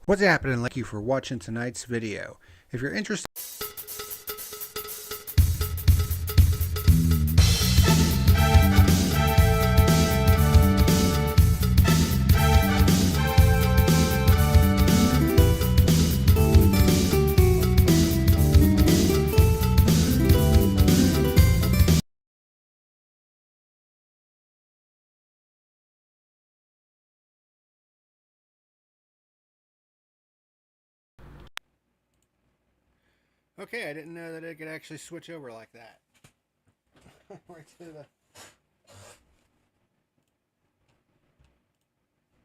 What's happening? Thank you for watching tonight's video. If you're interested, okay, I didn't know that it could actually switch over like that. Right to the.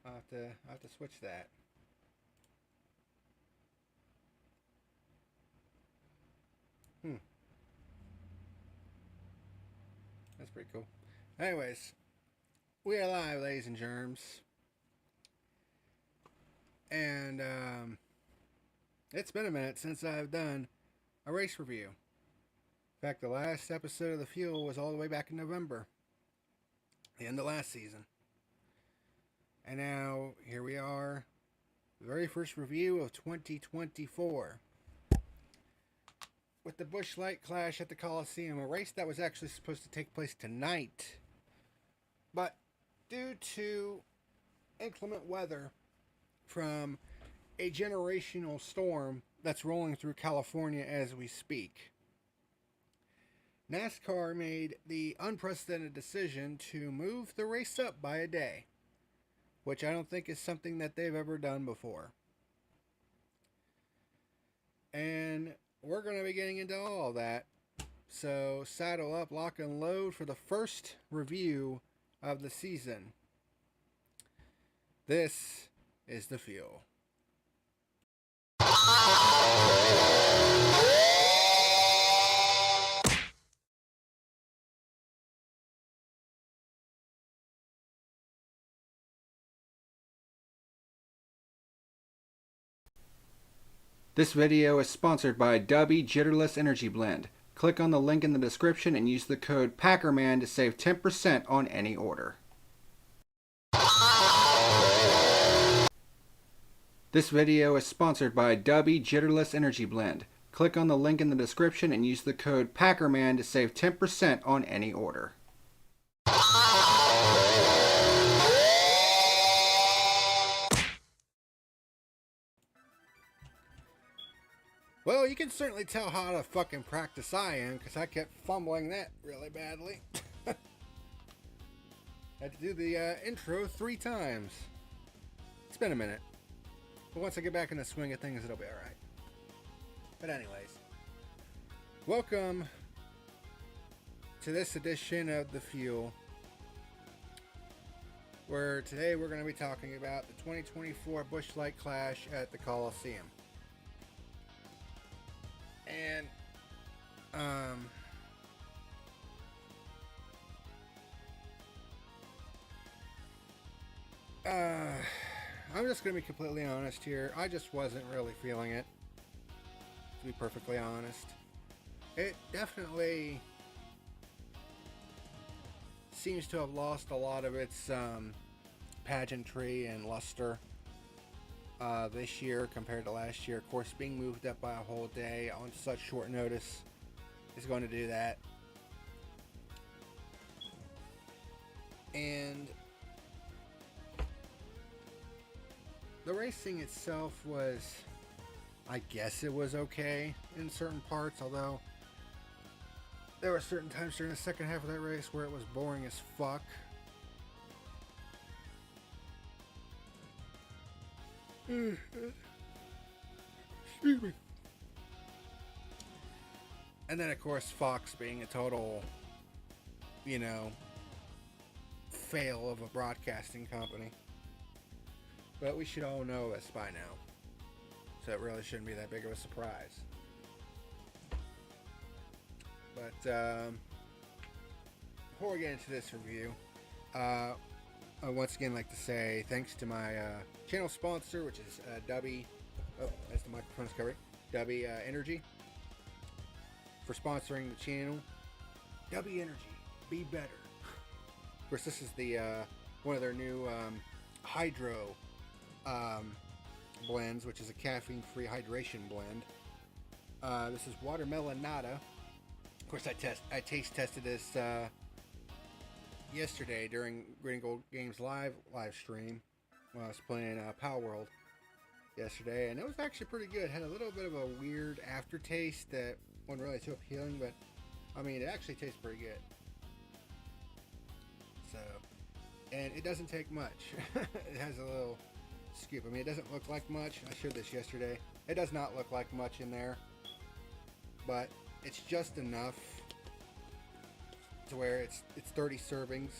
I'll have to switch that. That's pretty cool. Anyways, we are live, ladies and germs. And it's been a minute since I've done a race review. In fact, the last episode of The Fuel was all the way back in November, the end of last season. And now, here we are, the very first review of 2024. With the Busch Light Clash at the Coliseum, a race that was actually supposed to take place tonight. But due to inclement weather from a generational storm that's rolling through California as we speak, NASCAR made the unprecedented decision to move the race up by a day, which I don't think is something that they've ever done before. And we're going to be getting into all of that. So saddle up, lock and load for the first review of the season. This is The Fuel. This video is sponsored by Dubby Jitterless Energy Blend. Click on the link in the description and use the code PackerMan to save 10% on any order. This video is sponsored by Dubby Jitterless Energy Blend. Click on the link in the description and use the code PackerMan to save 10% on any order. Well, you can certainly tell how to fucking practice I am, because I kept fumbling that really badly. Had to do the intro 3 times. It's been a minute. But once I get back in the swing of things, it'll be alright. But anyways, welcome to this edition of The Fuel, where today we're going to be talking about the 2024 Busch Light Clash at the Coliseum. And, I'm just going to be completely honest here. I just wasn't really feeling it, to be perfectly honest. It definitely seems to have lost a lot of its pageantry and luster this year compared to last year. Of course, being moved up by a whole day on such short notice is going to do that. And the racing itself was, I guess it was okay in certain parts, although there were certain times during the second half of that race where it was boring as fuck. Excuse me. And then, of course, Fox being a total, fail of a broadcasting company. But we should all know this by now. So it really shouldn't be that big of a surprise. But before we get into this review, I once again like to say thanks to my channel sponsor, which is Dubby. Oh, as the microphone's covered, Dubby Energy, for sponsoring the channel. Dubby Energy, be better. Of course, this is the one of their new hydro blends, which is a caffeine-free hydration blend. This is Watermelon Nada. Of course, I taste tested this yesterday during Green Gold Games live stream when I was playing Power World yesterday, and it was actually pretty good. It had a little bit of a weird aftertaste that wasn't really too appealing, but I mean, it actually tastes pretty good. So, and it doesn't take much. It has a little scoop. I mean, it doesn't look like much. I showed this yesterday. It does not look like much in there, but it's just enough to where it's 30 servings,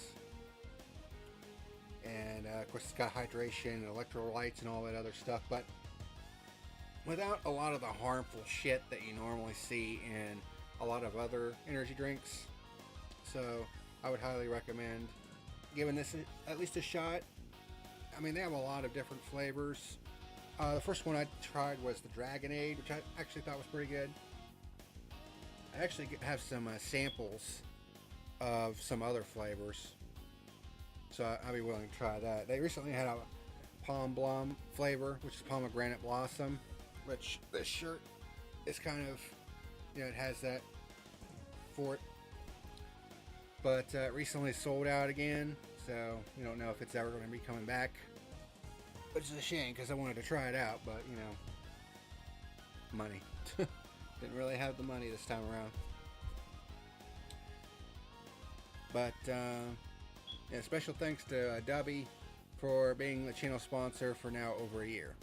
and of course it's got hydration and electrolytes and all that other stuff, but without a lot of the harmful shit that you normally see in a lot of other energy drinks. So I would highly recommend giving this at least a shot. I mean, they have a lot of different flavors. The first one I tried was the Dragonade, which I actually thought was pretty good. I actually have some samples of some other flavors, so I'll be willing to try that. They recently had a Palm Blom flavor, which is pomegranate blossom, which this shirt is kind of, it has that for it. But recently sold out again, so we don't know if it's ever going to be coming back, which is a shame because I wanted to try it out, but money. Didn't really have the money this time around. But yeah, special thanks to Dubby for being the channel sponsor for now over a year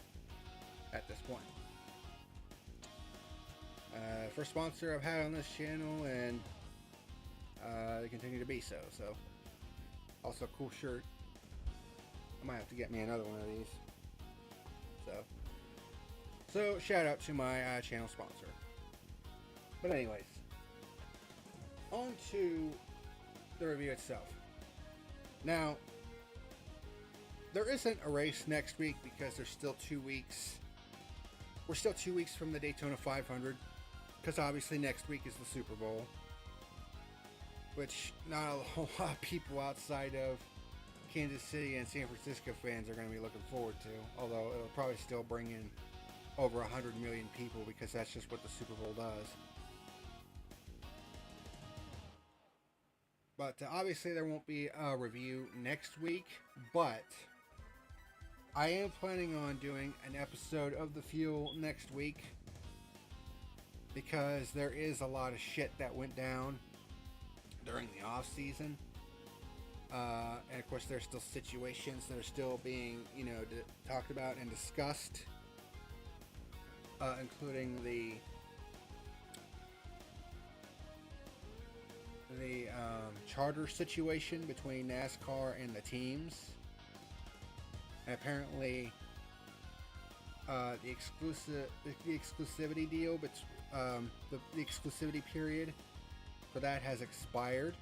at this point. First sponsor I've had on this channel, and they continue to be so. So, also a cool shirt. I might have to get me another one of these. So shout out to my channel sponsor. But anyways, on to the review itself. Now, there isn't a race next week because there's still 2 weeks. We're still 2 weeks from the Daytona 500, because obviously next week is the Super Bowl, which not a whole lot of people outside of Kansas City and San Francisco fans are going to be looking forward to, although it'll probably still bring in over 100 million people because that's just what the Super Bowl does. But obviously there won't be a review next week, but I am planning on doing an episode of The Fuel next week because there is a lot of shit that went down during the off season. And of course there's still situations that are still being, talked about and discussed, including the charter situation between NASCAR and the teams. And apparently the exclusivity deal, but the exclusivity period for that has expired.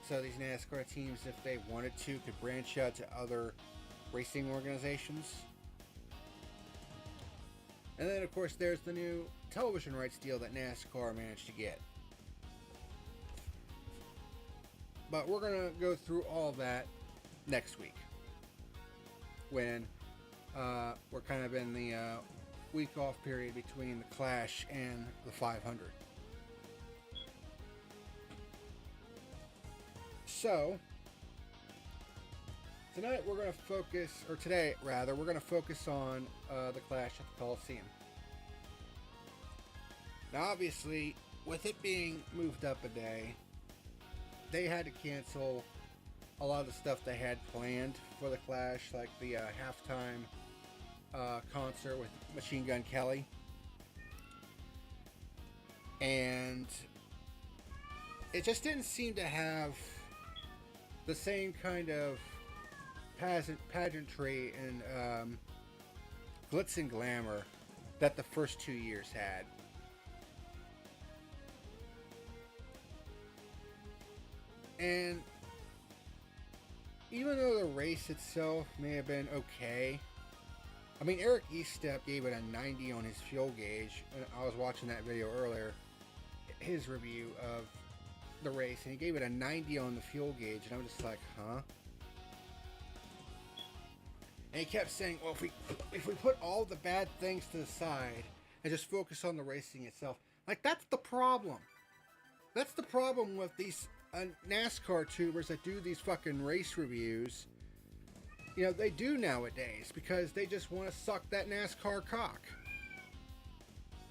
So these NASCAR teams, if they wanted to, could branch out to other racing organizations. And then, of course, there's the new television rights deal that NASCAR managed to get. But we're going to go through all that next week, when we're kind of in the week off period between the Clash and the 500. So, tonight we're going to focus, or today rather, we're going to focus on the Clash at the Coliseum. Now, obviously, with it being moved up a day, they had to cancel a lot of the stuff they had planned for the Clash, like the halftime concert with Machine Gun Kelly. And it just didn't seem to have the same kind of pageantry and glitz and glamour that the first 2 years had. And even though the race itself may have been okay, I mean, Eric Eastep gave it a 90 on his fuel gauge. And I was watching that video earlier, his review of the race, and he gave it a 90 on the fuel gauge, and I'm just like, huh? And he kept saying, well, if we put all the bad things to the side and just focus on the racing itself, like, that's the problem. That's the problem with these NASCAR tubers that do these fucking race reviews. You know, they do nowadays because they just want to suck that NASCAR cock.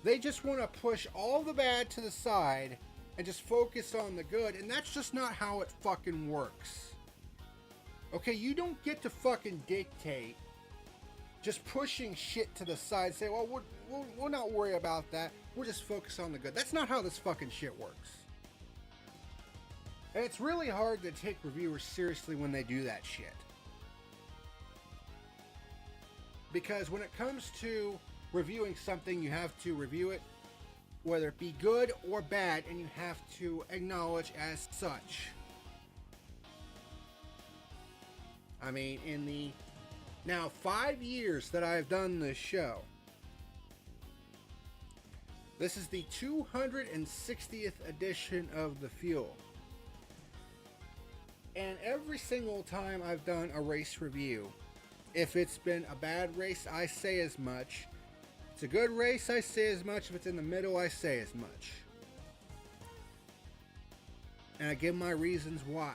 They just want to push all the bad to the side and just focus on the good, and that's just not how it fucking works. Okay, you don't get to fucking dictate just pushing shit to the side, say, well, we'll not worry about that, we'll just focus on the good. That's not how this fucking shit works. And it's really hard to take reviewers seriously when they do that shit. Because when it comes to reviewing something, you have to review it, whether it be good or bad, and you have to acknowledge as such. I mean, in the now 5 years that I've done this show, this is the 260th edition of The Fuel. And every single time I've done a race review, if it's been a bad race, I say as much. If it's a good race, I say as much. If it's in the middle, I say as much. And I give my reasons why.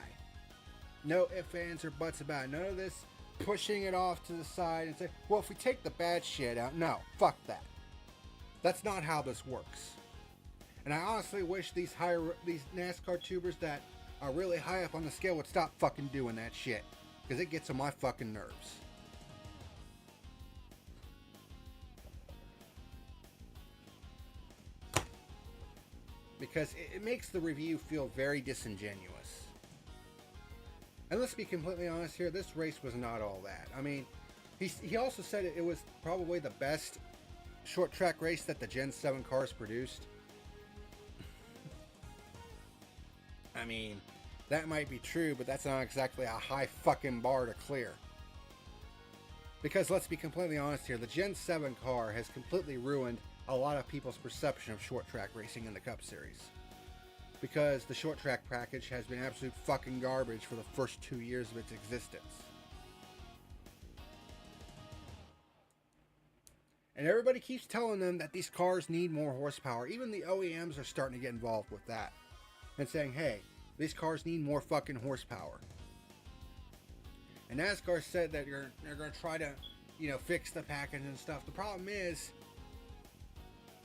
No ifs, ands, or buts about it. None of this pushing it off to the side and say, well, if we take the bad shit out. No, fuck that. That's not how this works. And I honestly wish these NASCAR tubers that are really high up on the scale would stop fucking doing that shit. Because it gets on my fucking nerves. Because it makes the review feel very disingenuous. And let's be completely honest here, this race was not all that. I mean, he also said it was probably the best short track race that the Gen 7 cars produced. I mean, that might be true, but that's not exactly a high fucking bar to clear. Because let's be completely honest here, the Gen 7 car has completely ruined a lot of people's perception of short track racing in the Cup Series. Because the short track package has been absolute fucking garbage for the first 2 years of its existence. And everybody keeps telling them that these cars need more horsepower. Even the OEMs are starting to get involved with that. And saying, hey, these cars need more fucking horsepower. And NASCAR said that they're going to try to, fix the package and stuff. The problem is,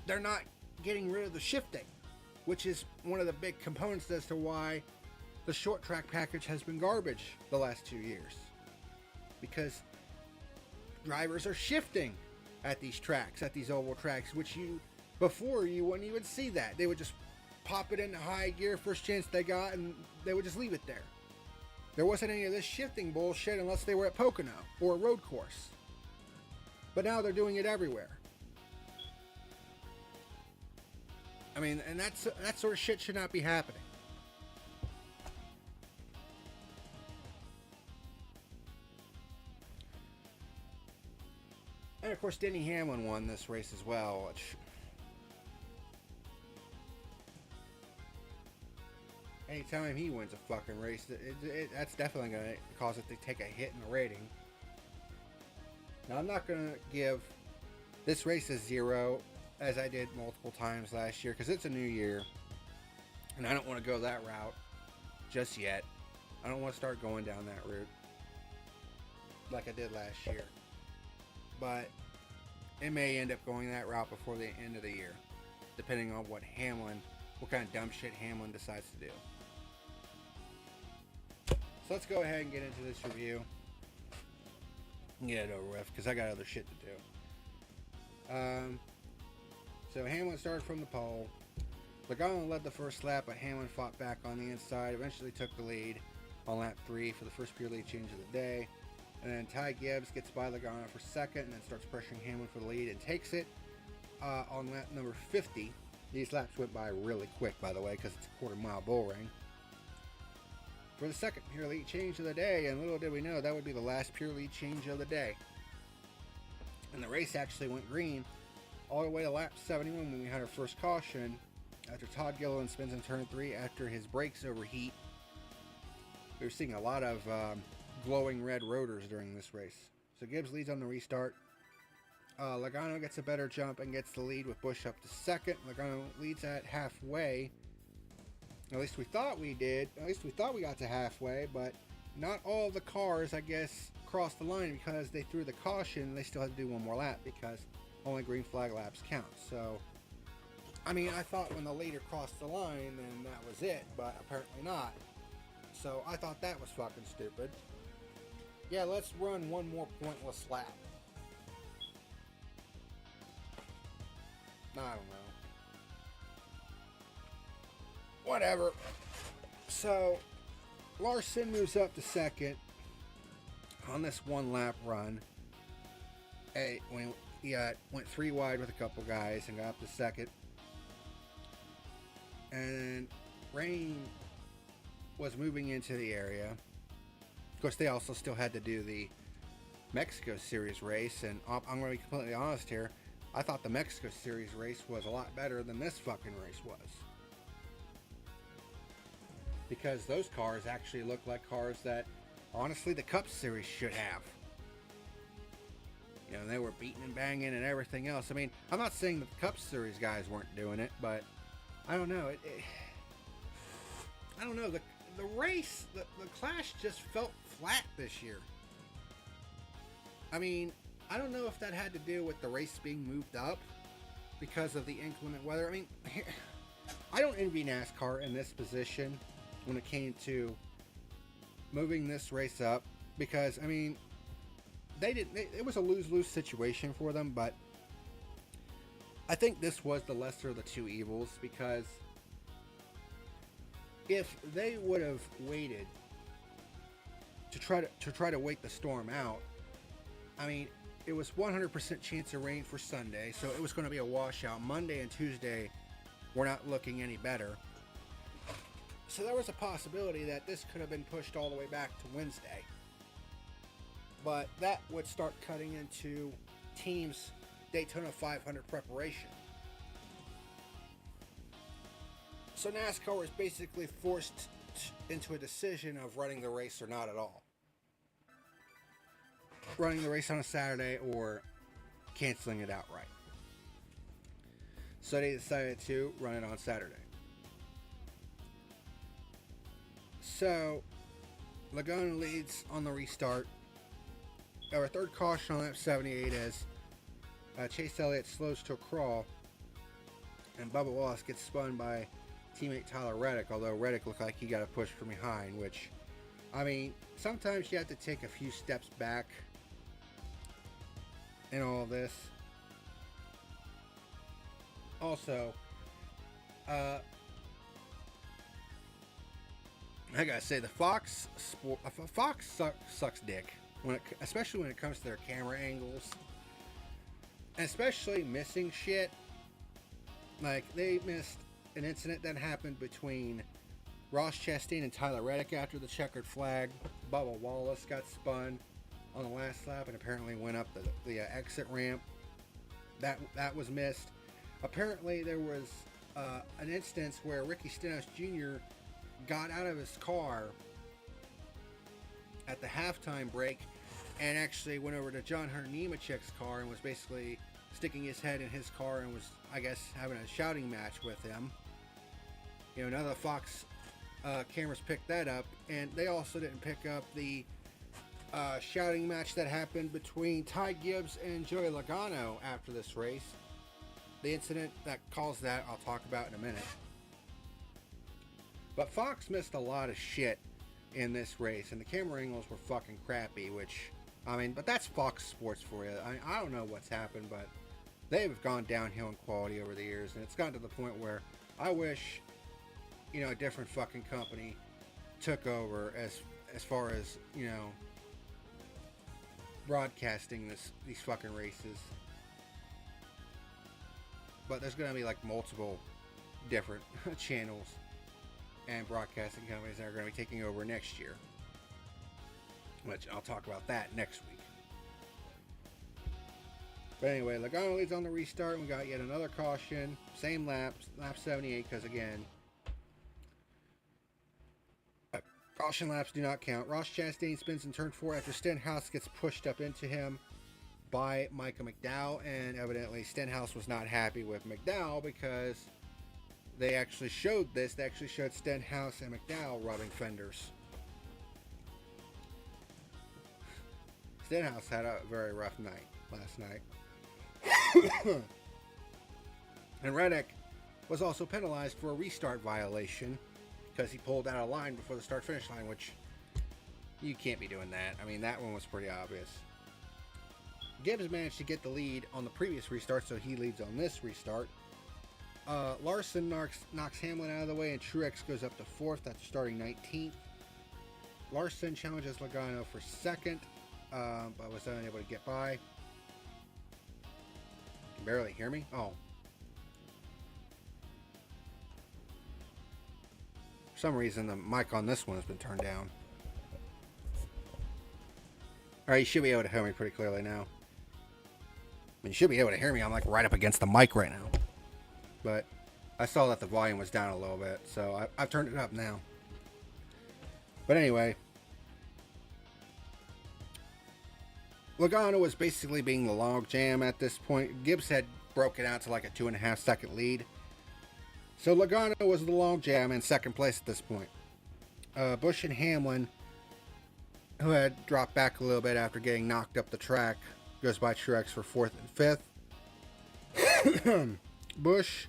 they're not getting rid of the shifting, which is one of the big components as to why the short track package has been garbage the last 2 years. Because drivers are shifting at these tracks, at these oval tracks, which before you wouldn't even see that. They would just pop it into high gear first chance they got, and they would just leave it there. There wasn't any of this shifting bullshit unless they were at Pocono or a road course. But now they're doing it everywhere. I mean, and that sort of shit should not be happening. And of course, Denny Hamlin won this race as well, which... anytime he wins a fucking race, that's definitely going to cause it to take a hit in the rating. Now, I'm not going to give this race a 0, as I did multiple times last year, because it's a new year, and I don't want to go that route just yet. I don't want to start going down that route like I did last year. But it may end up going that route before the end of the year, depending on what kind of dumb shit Hamlin decides to do. So let's go ahead and get into this review and get it over with, because I got other shit to do. So Hamlin started from the pole. Logano led the first lap, but Hamlin fought back on the inside, eventually took the lead on lap 3 for the first pure lead change of the day. And then Ty Gibbs gets by Logano for second and then starts pressuring Hamlin for the lead and takes it on lap number 50. These laps went by really quick, by the way, because it's a quarter-mile bull ring. For the second pure lead change of the day, and little did we know that would be the last pure lead change of the day. And the race actually went green all the way to lap 71 when we had our first caution after Todd Gilliland spins in turn 3 after his brakes overheat. We were seeing a lot of glowing red rotors during this race. So Gibbs leads on the restart. Logano gets a better jump and gets the lead with Busch up to second. Logano leads at halfway. At least we thought we did. At least we thought we got to halfway, but not all of the cars, I guess, crossed the line because they threw the caution. They still had to do one more lap because only green flag laps count. So, I mean, I thought when the leader crossed the line, then that was it, but apparently not. So I thought that was fucking stupid. Yeah, let's run one more pointless lap. I don't know. Whatever. So, Larson moves up to second on this one lap run. When he went 3 wide with a couple guys and got up to second. And Rain was moving into the area. Of course, they also still had to do the Mexico Series race, and I'm going to be completely honest here. I thought the Mexico Series race was a lot better than this fucking race was. Because those cars actually look like cars that, honestly, the Cup Series should have. You know, they were beating and banging and everything else. I mean, I'm not saying that the Cup Series guys weren't doing it, but I don't know. I don't know. The race, the Clash just felt flat this year. I mean, I don't know if that had to do with the race being moved up because of the inclement weather. I mean, I don't envy NASCAR in this position when it came to moving this race up because, I mean, it was a lose-lose situation for them, but I think this was the lesser of the two evils because if they would have waited to try to wait the storm out, I mean, it was 100% chance of rain for Sunday, so it was going to be a washout. Monday and Tuesday were not looking any better. So there was a possibility that this could have been pushed all the way back to Wednesday. But that would start cutting into teams' Daytona 500 preparation. So NASCAR was basically forced into a decision of running the race or not at all. Running the race on a Saturday or canceling it outright. So they decided to run it on Saturday. So Logano leads on the restart. Our third caution on lap 78 as Chase Elliott slows to a crawl and Bubba Wallace gets spun by teammate Tyler Reddick, although Reddick looked like he got a push from behind, which, I mean, sometimes you have to take a few steps back in all of this. Also, I gotta say, the Fox sucks dick, especially when it comes to their camera angles, and especially missing shit. Like, they missed an incident that happened between Ross Chastain and Tyler Reddick after the checkered flag. Bubba Wallace got spun on the last lap and apparently went up the exit ramp. That was missed. Apparently there was an instance where Ricky Stenhouse Jr. got out of his car at the halftime break and actually went over to John Hunter Nemechek's car and was basically sticking his head in his car and was, I guess, having a shouting match with him. You know, none of the Fox cameras picked that up, and they also didn't pick up the shouting match that happened between Ty Gibbs and Joey Logano after this race. The incident that caused that I'll talk about in a minute. But Fox missed a lot of shit in this race, and the camera angles were fucking crappy, which, I mean, but that's Fox Sports for you. I don't know what's happened, but they've gone downhill in quality over the years, and it's gotten to the point where I wish, you know, a different fucking company took over as far as, you know, broadcasting these fucking races. But there's going to be like multiple different channels and broadcasting companies that are going to be taking over next year, which I'll talk about that next week. But anyway, Logano leads on the restart, and we got yet another caution. Same lap 78, because again, caution laps do not count. Ross Chastain spins in turn 4 after Stenhouse gets pushed up into him by Micah McDowell, and evidently Stenhouse was not happy with McDowell because they actually showed this. They actually showed Stenhouse and McDowell rubbing fenders. Stenhouse had a very rough night last night. And Reddick was also penalized for a restart violation because he pulled out of line before the start-finish line, which you can't be doing that. I mean, that one was pretty obvious. Gibbs managed to get the lead on the previous restart, so he leads on this restart. Larson knocks Hamlin out of the way, and Truex goes up to 4th after starting 19th. Larson challenges Logano for 2nd, but was unable to get by. You can barely hear me? Oh. For some reason, the mic on this one has been turned down. Alright, you should be able to hear me pretty clearly now. I mean, you should be able to hear me. I'm like right up against the mic right now. But I saw that the volume was down a little bit, so I've turned it up now. But anyway, Logano was basically being the log jam at this point. Gibbs had broken out to like a 2.5 second lead. So Logano was the log jam in second place at this point. Busch and Hamlin, who had dropped back a little bit after getting knocked up the track, goes by Truex for 4th and 5th. Busch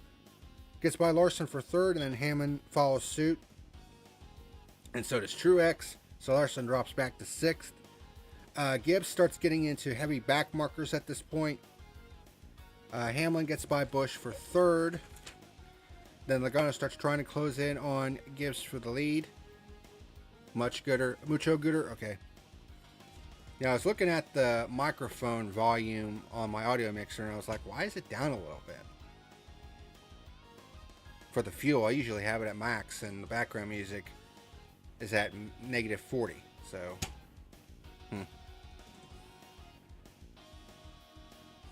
gets by Larson for 3rd, and then Hamlin follows suit. And so does Truex. So Larson drops back to 6th. Gibbs starts getting into heavy back markers at this point. Hamlin gets by Busch for 3rd. Then Logano starts trying to close in on Gibbs for the lead. Mucho gooder. Okay. Yeah, I was looking at the microphone volume on my audio mixer, and I was like, why is it down a little bit? For the fuel, I usually have it at max, and the background music is at -40. So, I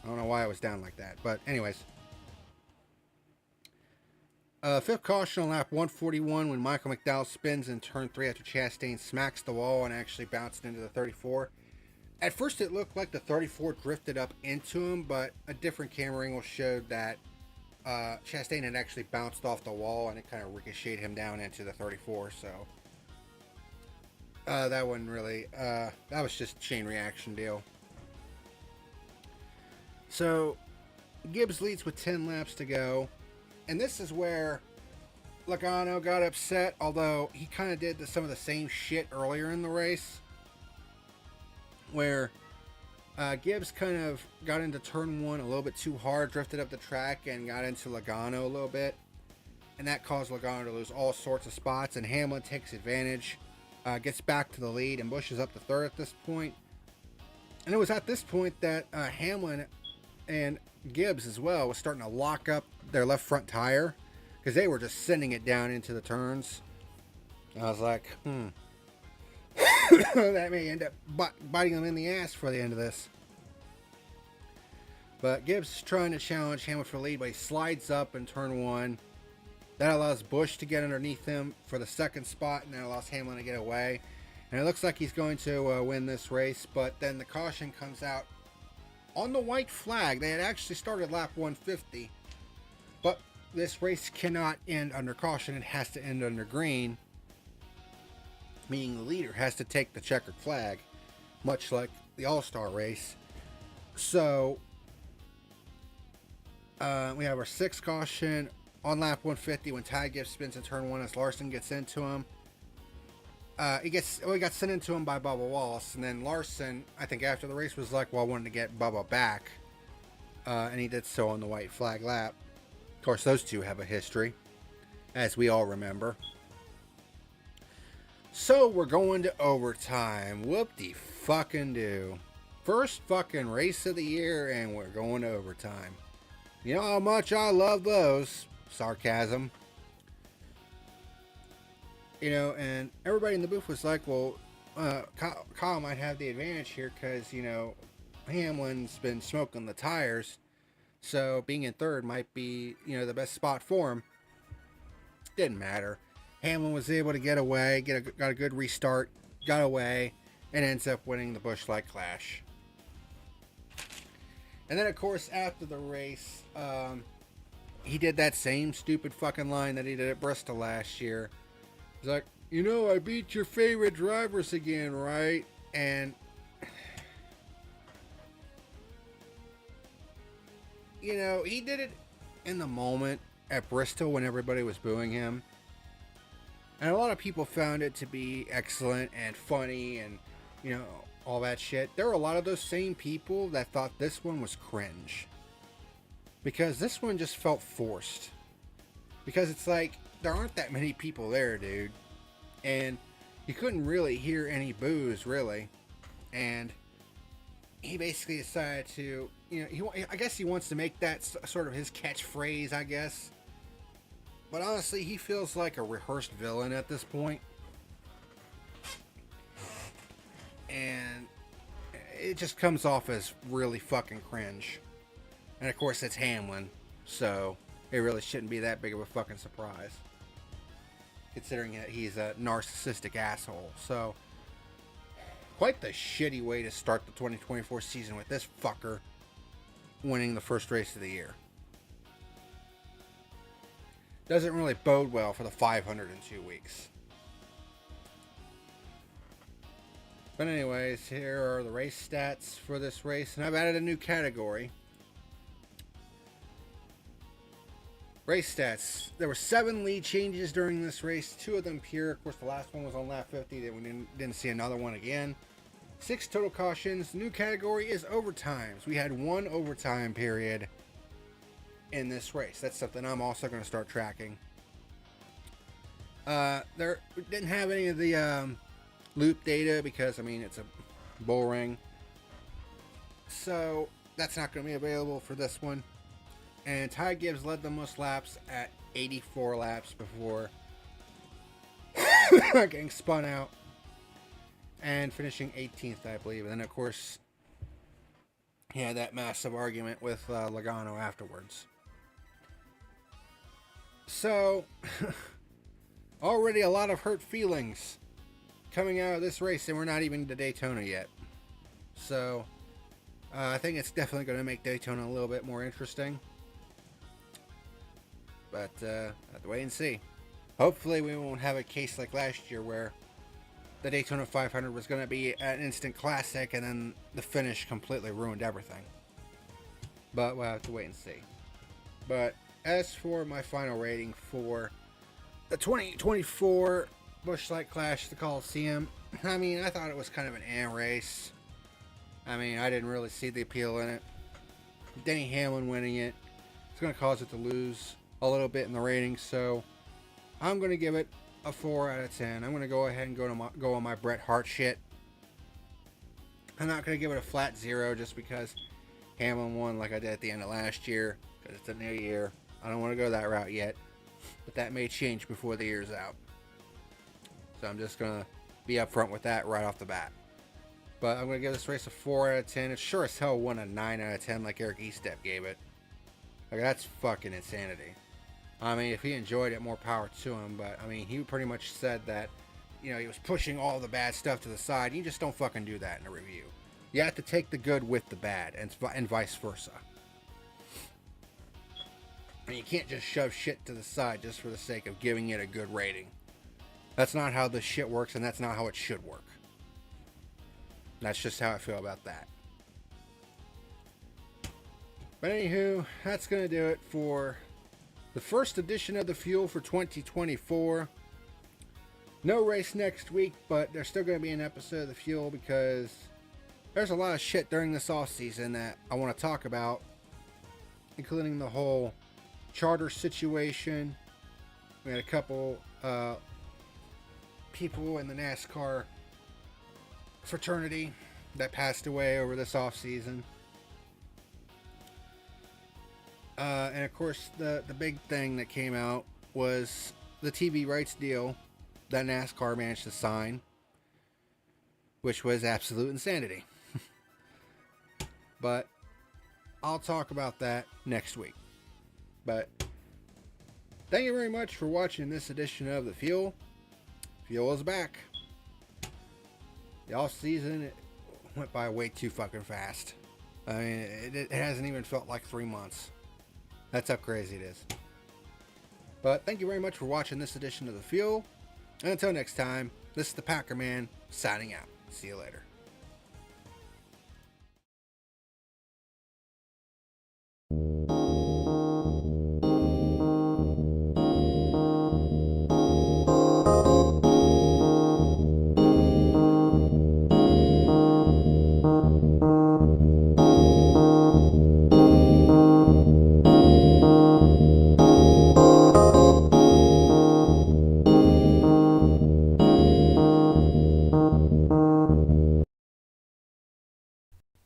don't know why it was down like that. But anyways. 5th caution on lap 141 when Michael McDowell spins in turn 3 after Chastain smacks the wall and actually bounced into the 34. At first it looked like the 34 drifted up into him, but a different camera angle showed that Chastain had actually bounced off the wall and it kind of ricocheted him down into the 34. So that wasn't really, that was just a chain reaction deal. So Gibbs leads with 10 laps to go. And this is where Logano got upset, although he kind of did some of the same shit earlier in the race, where Gibbs kind of got into turn 1 a little bit too hard, drifted up the track, and got into Logano a little bit. And that caused Logano to lose all sorts of spots, and Hamlin takes advantage, gets back to the lead, and Busch is up to 3rd at this point. And it was at this point that Hamlin and Gibbs as well was starting to lock up their left front tire because they were just sending it down into the turns. And I was like, that may end up biting him in the ass for the end of this. But Gibbs is trying to challenge Hamlin for the lead, but he slides up in turn 1. That allows Busch to get underneath him for the second spot, and that allows Hamlin to get away. And it looks like he's going to win this race, but then the caution comes out on the white flag. They had actually started lap 150, but this race cannot end under caution. It has to end under green, meaning the leader has to take the checkered flag, much like the All-Star race. So we have our sixth caution on lap 150 when Ty Gibbs spins in turn 1 as Larson gets into him. He got sent into him by Bubba Wallace, and then Larson, I think after the race, was like, well, I wanted to get Bubba back, and he did so on the white flag lap. Of course, those two have a history, as we all remember. So we're going to overtime. Whoop-de-fucking-do. First fucking race of the year, and we're going to overtime. You know how much I love those. Sarcasm. You know, and everybody in the booth was like, well, Kyle might have the advantage here because, you know, Hamlin's been smoking the tires. So being in third might be, you know, the best spot for him. Didn't matter. Hamlin was able to get away, got a good restart, got away, and ends up winning the Busch Light Clash. And then, of course, after the race, he did that same stupid fucking line that he did at Bristol last year. He's like, you know, I beat your favorite drivers again, right? And, you know, he did it in the moment at Bristol when everybody was booing him. And a lot of people found it to be excellent and funny and, you know, all that shit. There were a lot of those same people that thought this one was cringe. Because this one just felt forced. Because it's like, there aren't that many people there, dude. And you couldn't really hear any boos, really. And he basically decided to, you know, I guess he wants to make that sort of his catchphrase, I guess. But honestly, he feels like a rehearsed villain at this point. And it just comes off as really fucking cringe. And of course, it's Hamlin. So it really shouldn't be that big of a fucking surprise. Considering that he's a narcissistic asshole. So, quite the shitty way to start the 2024 season with this fucker winning the first race of the year. Doesn't really bode well for the 502 weeks. But anyways, here are the race stats for this race. And I've added a new category. Race stats. There were 7 lead changes during this race. 2 of them pure. Of course, the last one was on lap 50. Then we didn't see another one again. 6 total cautions. The new category is overtimes. We had 1 overtime period in this race. That's something I'm also going to start tracking. There didn't have any of the loop data because, I mean, it's a bull ring. So that's not going to be available for this one. And Ty Gibbs led the most laps at 84 laps before getting spun out and finishing 18th, I believe. And then, of course, he had that massive argument with Logano afterwards. So, already a lot of hurt feelings coming out of this race, and we're not even to Daytona yet. So, I think it's definitely going to make Daytona a little bit more interesting. But, have to wait and see. Hopefully we won't have a case like last year where the Daytona 500 was going to be an instant classic and then the finish completely ruined everything. But we'll have to wait and see. But as for my final rating for the 2024 Busch Light Clash, the Coliseum, I mean, I thought it was kind of an race. I mean, I didn't really see the appeal in it. Denny Hamlin winning it, it's going to cause it to lose a little bit in the ratings, so I'm going to give it a 4 out of 10. I'm going to go ahead and go on my Bret Hart shit. I'm not going to give it a flat 0 just because Hamlin won like I did at the end of last year, because it's a new year. I don't want to go that route yet, but that may change before the year's out. So I'm just going to be upfront with that right off the bat. But I'm going to give this race a 4 out of 10. It sure as hell won a 9 out of 10 like Eric Estep gave it. Like, that's fucking insanity. I mean, if he enjoyed it, more power to him. But, I mean, he pretty much said that, you know, he was pushing all the bad stuff to the side. You just don't fucking do that in a review. You have to take the good with the bad, and vice versa. And you can't just shove shit to the side just for the sake of giving it a good rating. That's not how this shit works, and that's not how it should work. That's just how I feel about that. But anywho, that's going to do it for the first edition of The Fuel for 2024. No race next week, but there's still going to be an episode of The Fuel because there's a lot of shit during this off season that I want to talk about, including the whole charter situation. We had a couple people in the NASCAR fraternity that passed away over this off season. And of course, the big thing that came out was the TV rights deal that NASCAR managed to sign, which was absolute insanity. But I'll talk about that next week. But thank you very much for watching this edition of The Fuel. Fuel is back. The off season, it went by way too fucking fast. I mean, it hasn't even felt like 3 months. That's how crazy it is. But thank you very much for watching this edition of The Fuel. And until next time, this is the PackerMan signing out. See you later.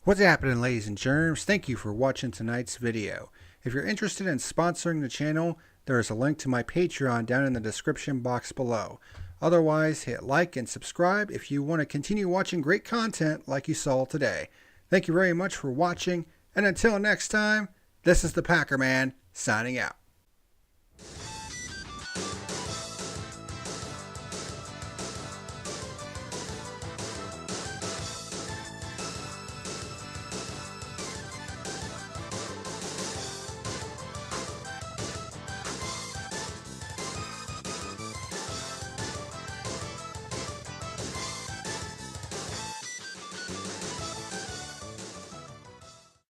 What's happening, ladies and germs? Thank you for watching tonight's video. If you're interested in sponsoring the channel, there is a link to my Patreon down in the description box below. Otherwise, hit like and subscribe if you want to continue watching great content like you saw today. Thank you very much for watching, and until next time, this is the PackerMan signing out.